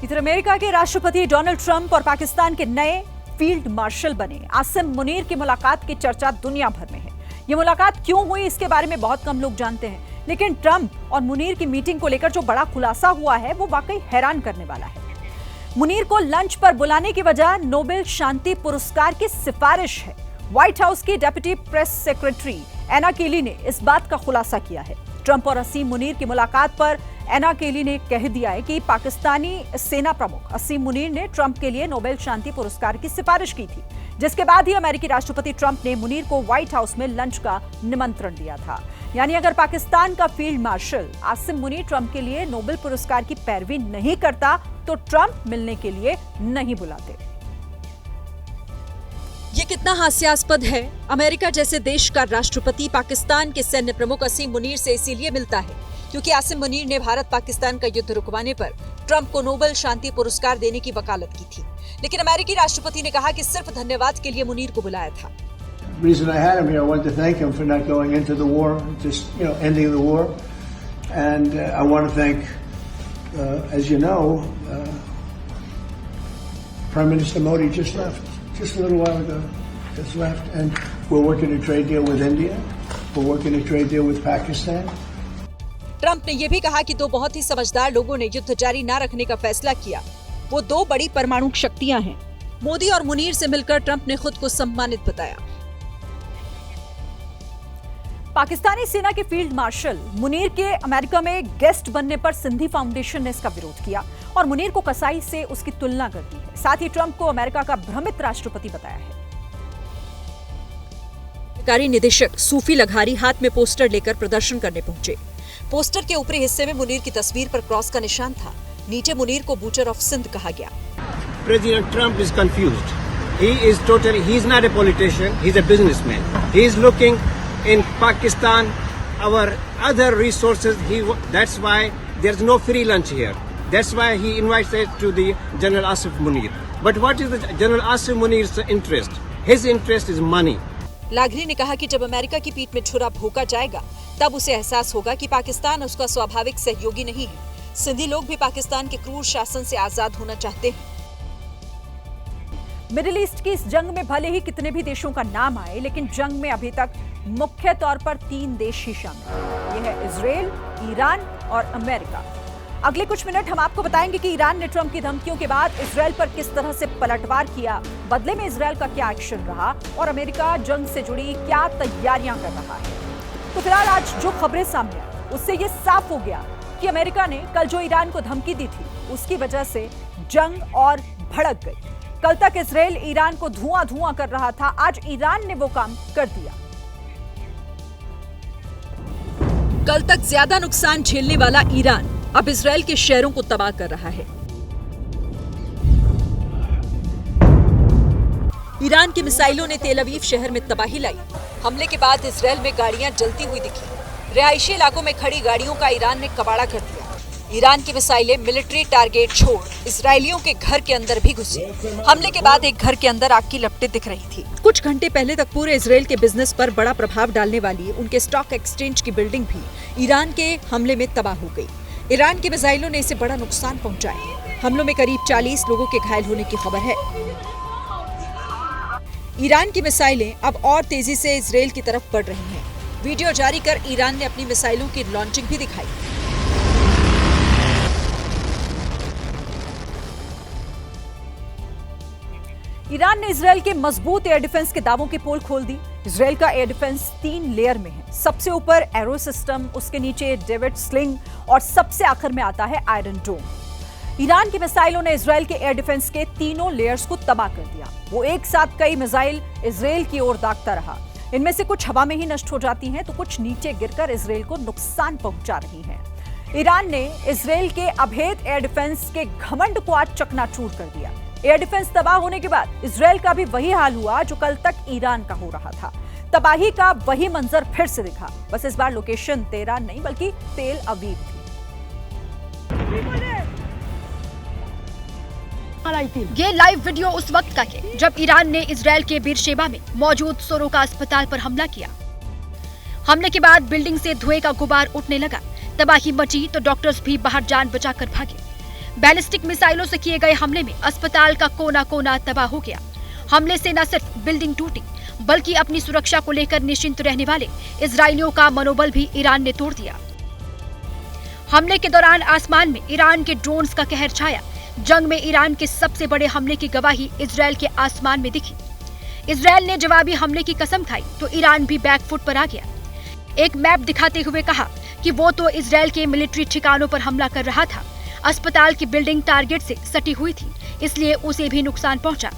इधर अमेरिका के राष्ट्रपति डोनाल्ड ट्रंप और पाकिस्तान के नए फील्ड मार्शल बने आसिम मुनीर की मुलाकात की चर्चा दुनिया भर में है। ये मुलाकात क्यों हुई इसके बारे में बहुत कम लोग जानते हैं, लेकिन ट्रंप और मुनीर की मीटिंग को लेकर जो बड़ा खुलासा हुआ है वो वाकई हैरान करने वाला है। मुनीर को लंच पर बुलाने की वजह नोबेल शांति पुरस्कार की सिफारिश है। व्हाइट हाउस की डेप्यूटी प्रेस सेक्रेटरी एना केली ने इस बात का खुलासा किया है। ट्रंप और असीम मुनीर की मुलाकात पर एना केली ने कह दिया है कि पाकिस्तानी सेना प्रमुख असीम मुनीर ने ट्रंप के लिए नोबेल शांति पुरस्कार की सिफारिश की थी, जिसके बाद ही अमेरिकी राष्ट्रपति ट्रंप ने मुनीर को व्हाइट हाउस में लंच का निमंत्रण दिया था। यानी अगर पाकिस्तान का field marshal Asim Munir Trump के लिए नोबेल पुरस्कार की पैरवी नहीं करता तो ट्रंप मिलने के लिए नहीं बुलाते। ये कितना हास्यास्पद है। अमेरिका जैसे देश का राष्ट्रपति पाकिस्तान के सैन्य प्रमुख असीम मुनीर से इसीलिए मिलता है क्योंकि आसिम मुनीर ने भारत पाकिस्तान का युद्ध रुकवाने पर ट्रंप को नोबेल शांति पुरस्कार देने की वकालत की थी, लेकिन अमेरिकी राष्ट्रपति ने कहा कि सिर्फ धन्यवाद के लिए मुनीर को बुलाया था। Reason I had him here, I wanted to thank him for not going into the war, just ending the war, and I want to thank, as you know, Prime Minister Modi just left, just a little while ago, just left, and we're working a trade deal with India, we're working a trade deal with Pakistan. Trump ने यह भी कहा कि दो बहुत ही समझदार लोगों ने युद्ध जारी न रखने का फैसला किया। वो दो बड़ी परमाणु शक्तियां हैं। मोदी और मुनीर से मिलकर ट्रंप ने खुद को सम्मानित बताया। पाकिस्तानी सेना के फील्ड मार्शल मुनीर के अमेरिका में गेस्ट बनने पर सिंधी फाउंडेशन ने इसका विरोध किया और मुनीर को कसाई से उसकी तुलना कर दी है। साथ ही ट्रंप को अमेरिका का भ्रमित राष्ट्रपति बताया है। सरकारी निदेशक सूफी लघारी हाथ में पोस्टर लेकर प्रदर्शन करने पहुंचे। पोस्टर के ऊपरी हिस्से में मुनीर की तस्वीर पर क्रॉस का निशान था। नीचे मुनीर को बूचर ऑफ सिंध कहा गया। President Trump is confused. He is not a politician. He is a businessman. He is looking in Pakistan, our other resources. That's why there's no free lunch here. That's why he invites it to the General Asif Munir. But what is the General Asif Munir's interest? His interest is money. लाघरी ने कहा कि जब America की पीठ में छुरा भोंका जाएगा तब उसे एहसास होगा कि पाकिस्तान उसका स्वाभाविक सहयोगी नहीं है। सिंधी लोग भी पाकिस्तान के क्रूर शासन से आजाद होना चाहते हैं। मिडिल ईस्ट की इस जंग में भले ही कितने भी देशों का नाम आए, लेकिन जंग में अभी तक मुख्य तौर पर 3 देश ही शामिल हैं। ये है इजराइल, ईरान और अमेरिका। अगले कुछ मिनट हम आपको बताएंगे कि ईरान ने ट्रंप की धमकियों के बाद इजराइल पर किस तरह से पलटवार किया, बदले में इजराइल का क्या एक्शन रहा और अमेरिका जंग से जुड़ी क्या तैयारियां कर रहा है। तो फिलहाल आज जो खबरें सामने आई उससे ये साफ हो गया कि अमेरिका ने कल जो ईरान को धमकी दी थी उसकी वजह से जंग और भड़क गई। कल तक इजराइल ईरान को धुआं कर रहा था, आज ईरान ने वो काम कर दिया। कल तक ज्यादा नुकसान झेलने वाला ईरान अब इजराइल के शहरों को तबाह कर रहा है। ईरान की मिसाइलों ने तेल अवीव शहर में तबाही लाई। हमले के बाद इजराइल में गाड़ियां जलती हुई दिखी। रिहायशी इलाकों में खड़ी गाड़ियों का ईरान ने कबाड़ा कर दिया। ईरान की मिसाइलें मिलिट्री टारगेट छोड़ इजरायलियों के घर के अंदर भी घुसी। हमले के बाद एक घर के अंदर आग की लपटें दिख रही थी। कुछ घंटे पहले तक पूरे इजराइल के बिजनेस पर बड़ा प्रभाव डालने वाली उनके स्टॉक एक्सचेंज की बिल्डिंग भी ईरान के हमले में तबाह हो गई। ईरान की मिसाइलों ने इसे बड़ा नुकसान पहुंचाया। हमलों में करीब 40 लोगों के घायल होने की खबर है। ईरान की मिसाइलें अब और तेजी से इजराइल की तरफ बढ़ रही हैं। वीडियो जारी कर ईरान ने अपनी मिसाइलों की लॉन्चिंग भी दिखाई। ईरान ने इजराइल के मजबूत एयर डिफेंस के दावों की पोल खोल दी। इजराइल का एयर डिफेंस 3 लेयर में है। सबसे ऊपर एरो सिस्टम, उसके नीचे डेविड स्लिंग और सबसे आखिर में आता है आयरन डोम। ईरान की मिसाइलों ने इजराइल के एयर डिफेंस के तीनों लेयर्स को तबाह कर दिया। वो एक साथ कई मिसाइल इजराइल की ओर दागता रहा। इनमें से कुछ हवा में ही नष्ट हो जाती हैं तो कुछ नीचे गिरकर इजराइल को नुकसान पहुंचा रही हैं। ईरान ने इजराइल के अभेद एयर डिफेंस के घमंड को आज चकनाचूर कर दिया। एयर डिफेंस तबाह होने के बाद इजराइल का भी वही हाल हुआ जो कल तक ईरान का हो रहा था। तबाही का वही मंजर फिर से दिखा, बस इस बार लोकेशन तेहरान नहीं बल्कि तेल अवीव थी। ये लाइव वीडियो उस वक्त का है जब ईरान ने इजराइल के बीरशेबा में मौजूद सोरोका अस्पताल पर हमला किया। हमले के बाद बिल्डिंग से धुएं का गुबार उठने लगा। तबाही मची तो डॉक्टर्स भी बाहर जान बचाकर भागे। बैलिस्टिक मिसाइलों से किए गए हमले में अस्पताल का कोना कोना तबाह हो गया। हमले से न सिर्फ बिल्डिंग टूटी, बल्कि अपनी सुरक्षा को लेकर निश्चिंत रहने वाले इजरायलियों का मनोबल भी ईरान ने तोड़ दिया। हमले के दौरान आसमान में ईरान के ड्रोन्स का कहर छाया। जंग में ईरान के सबसे बड़े हमले की गवाही इजरायल के आसमान में दिखी। इजरायल ने जवाबी हमले की कसम खाई तो ईरान भी बैकफुट पर आ गया। एक मैप दिखाते हुए कहा कि वो तो इजरायल के मिलिट्री ठिकानों पर हमला कर रहा था। अस्पताल की बिल्डिंग टारगेट से सटी हुई थी, इसलिए उसे भी नुकसान पहुंचा।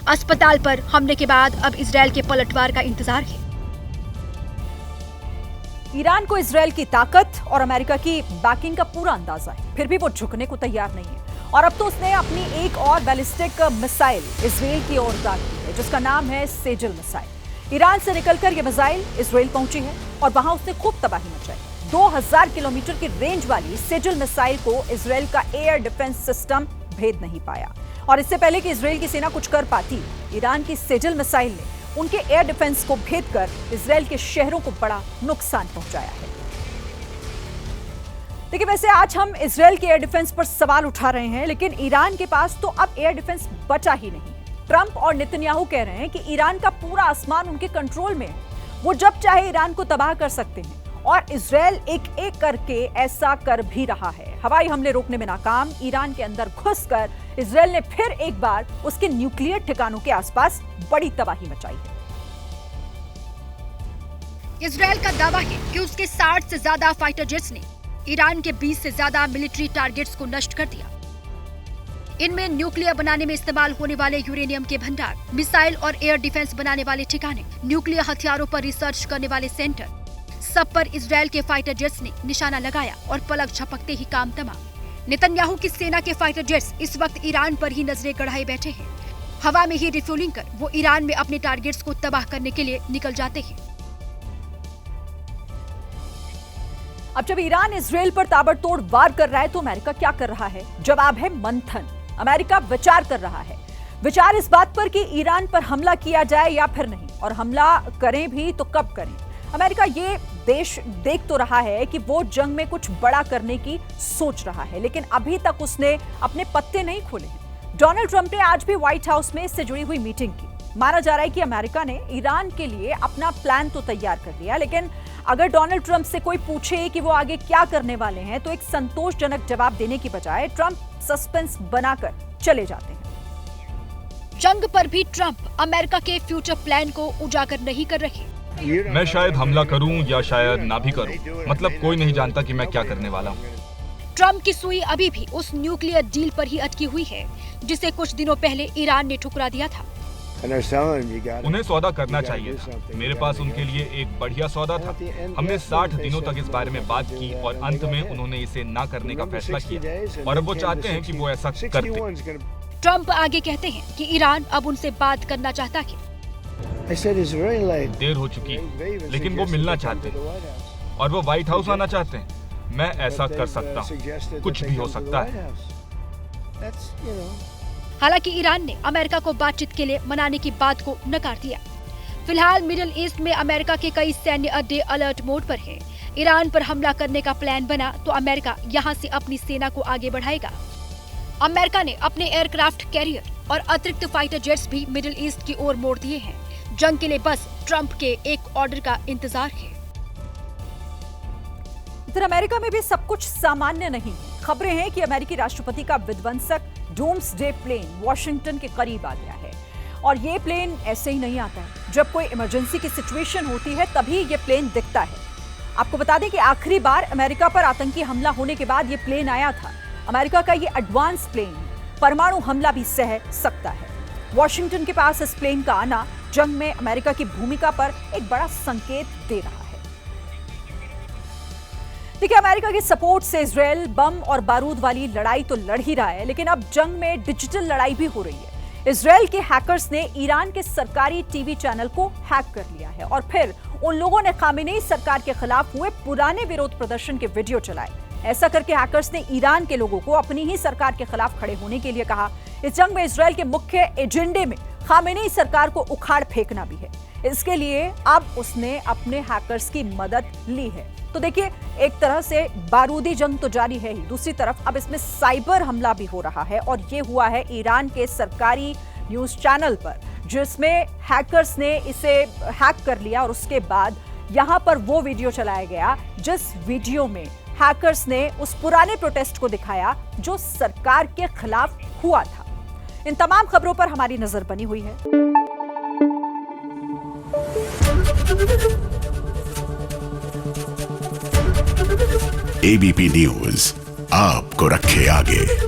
अस्पताल पर हमले के बाद अब इजरायल के पलटवार का इंतजार है। ईरान को इजरायल की ताकत और अमेरिका की बैकिंग का पूरा अंदाजा है, फिर भी वो झुकने को तैयार नहीं है। और अब तो उसने अपनी एक और बैलिस्टिक मिसाइल इजरायल की ओर दाग दी है, जिसका नाम है सेजल मिसाइल। ईरान से निकलकर यह मिसाइल इजरायल पहुंची है और वहां उसने खूब तबाही मचाई। 2000 किलोमीटर की रेंज वाली सेजल मिसाइल को इजरायल का एयर डिफेंस सिस्टम भेद नहीं पाया। और इससे पहले कि इजरायल की सेना कुछ कर पाती, ईरान की सेजल मिसाइल ने उनके एयर डिफेंस को भेद कर इजरायल के शहरों को बड़ा नुकसान पहुंचाया है। देखिए, वैसे आज हम इजरायल के एयर डिफेंस पर सवाल उठा रहे हैं, लेकिन ईरान के पास तो अब एयर डिफेंस बचा ही नहीं। ट्रंप और नेतन्याहू कह रहे हैं कि ईरान का पूरा आसमान उनके कंट्रोल में है, वो जब चाहे ईरान को तबाह कर सकते हैं। और इजरायल एक एक करके ऐसा कर भी रहा है। हवाई हमले रोकने में नाकाम, ईरान के अंदर घुसकर इजरायल ने फिर एक बार उसके न्यूक्लियर ठिकानों के आसपास बड़ी तबाही मचाई है। इजरायल का दावा है कि उसके 60 से ज्यादा फाइटर जेट्स ने ईरान के 20 से ज्यादा मिलिट्री टारगेट्स को नष्ट कर दिया। इनमें न्यूक्लियर बनाने में इस्तेमाल होने वाले यूरेनियम के भंडार, मिसाइल और एयर डिफेंस बनाने वाले ठिकाने, न्यूक्लियर हथियारों पर रिसर्च करने वाले सेंटर, सब पर इजरायल के फाइटर जेट्स ने निशाना लगाया और पलक झपकते ही काम तमाम। नेतन्याहू की सेना के फाइटर जेट्स इस वक्त ईरान पर ही नजरें गड़ाए बैठे हैं। हवा में ही रिफ्यूलिंग कर वो ईरान में अपने टारगेट्स को तबाह करने के लिए निकल जाते हैं। अब जब ईरान इजरायल पर ताबड़तोड़ वार कर रहा है तो अमेरिका क्या कर रहा है? जवाब है मंथन। अमेरिका विचार कर रहा है। विचार इस बात पर कि ईरान पर हमला किया जाए या फिर नहीं, और हमला करें भी तो कब करें। अमेरिका ये देश देख तो रहा है कि वो जंग में कुछ बड़ा करने की सोच रहा है, लेकिन अभी तक उसने अपने पत्ते नहीं खोले हैं। डोनाल्ड ट्रंप ने आज भी व्हाइट हाउस में इससे जुड़ी हुई मीटिंग की। माना जा रहा है कि अमेरिका ने ईरान के लिए अपना प्लान तो तैयार कर लिया, लेकिन अगर डोनाल्ड ट्रंप से कोई पूछे कि वो आगे क्या करने वाले हैं, तो एक संतोषजनक जवाब देने की बजाय ट्रंप सस्पेंस बनाकर चले जाते हैं। जंग पर भी ट्रंप अमेरिका के फ्यूचर प्लान को उजागर नहीं कर रहे। मैं शायद हमला करूं या शायद ना भी करूं, मतलब कोई नहीं जानता कि मैं क्या करने वाला हूं। ट्रंप की सुई अभी भी उस न्यूक्लियर डील पर ही अटकी हुई है, जिसे कुछ दिनों पहले ईरान ने ठुकरा दिया था। उन्हें सौदा करना चाहिए था। मेरे पास उनके लिए एक बढ़िया सौदा था। हमने 60 दिनों तक इस बारे में बात की और अंत में उन्होंने इसे ना करने का फैसला किया, और अब वो चाहते हैं कि वो ऐसा करते। ट्रंप आगे कहते हैं कि ईरान अब उनसे बात करना चाहता है। देर हो चुकी है, लेकिन वो मिलना चाहते हैं और वो व्हाइट हाउस आना चाहते हैं। मैं ऐसा कर सकता हूँ, कुछ भी हो सकता है। हालांकि ईरान ने अमेरिका को बातचीत के लिए मनाने की बात को नकार दिया। फिलहाल मिडिल ईस्ट में अमेरिका के कई सैन्य अड्डे अलर्ट मोड पर हैं। ईरान पर हमला करने का प्लान बना तो अमेरिका यहां से अपनी सेना को आगे बढ़ाएगा। अमेरिका ने अपने एयरक्राफ्ट कैरियर और अतिरिक्त फाइटर जेट्स भी मिडिल ईस्ट की ओर मोड़ दिए हैं। जंग के लिए बस ट्रंप के एक ऑर्डर का इंतजार है। इधर अमेरिका में भी सब कुछ सामान्य नहीं। खबरें हैं कि अमेरिकी राष्ट्रपति का विध्वंसक डूम्सडे प्लेन वॉशिंगटन के करीब आ गया है। और ये प्लेन ऐसे ही नहीं आता है। जब कोई इमरजेंसी की सिचुएशन होती है तभी ये प्लेन दिखता है। आपको बता दें कि आखिरी बार अमेरिका पर आतंकी हमला होने के बाद ये प्लेन आया था। अमेरिका का ये एडवांस प्लेन परमाणु हमला भी सह सकता है। वॉशिंगटन के पास इस प्लेन का आना जंग में अमेरिका की भूमिका पर एक बड़ा संकेत दे रहा है। देखिए, अमेरिका के सपोर्ट से इजरायल बम और बारूद वाली लड़ाई तो लड़ ही रहा है, लेकिन अब जंग में डिजिटल लड़ाई भी हो रही है। इजरायल के हैकर्स ने ईरान के सरकारी टीवी चैनल को हैक कर लिया है और फिर उन लोगों ने खामेनेई सरकार के खिलाफ हुए पुराने विरोध प्रदर्शन के वीडियो चलाए। ऐसा करके हैकर्स ने ईरान के लोगों को अपनी ही सरकार के खिलाफ खड़े होने के लिए कहा। इस जंग में इजरायल के मुख्य एजेंडे में खामेनेई सरकार को उखाड़ फेंकना भी है। इसके लिए अब उसने अपने हैकर्स की मदद ली है। तो देखिए, एक तरह से बारूदी जंग तो जारी है ही, दूसरी तरफ अब इसमें साइबर हमला भी हो रहा है और ये हुआ है ईरान के सरकारी न्यूज चैनल पर, जिसमें हैकर्स ने इसे हैक कर लिया और उसके बाद यहां पर वो वीडियो चलाया गया जिस वीडियो में हैकर्स ने उस पुराने प्रोटेस्ट को दिखाया जो सरकार के खिलाफ हुआ था। इन तमाम खबरों पर हमारी नजर बनी हुई है। एबीपी न्यूज आपको रखे आगे।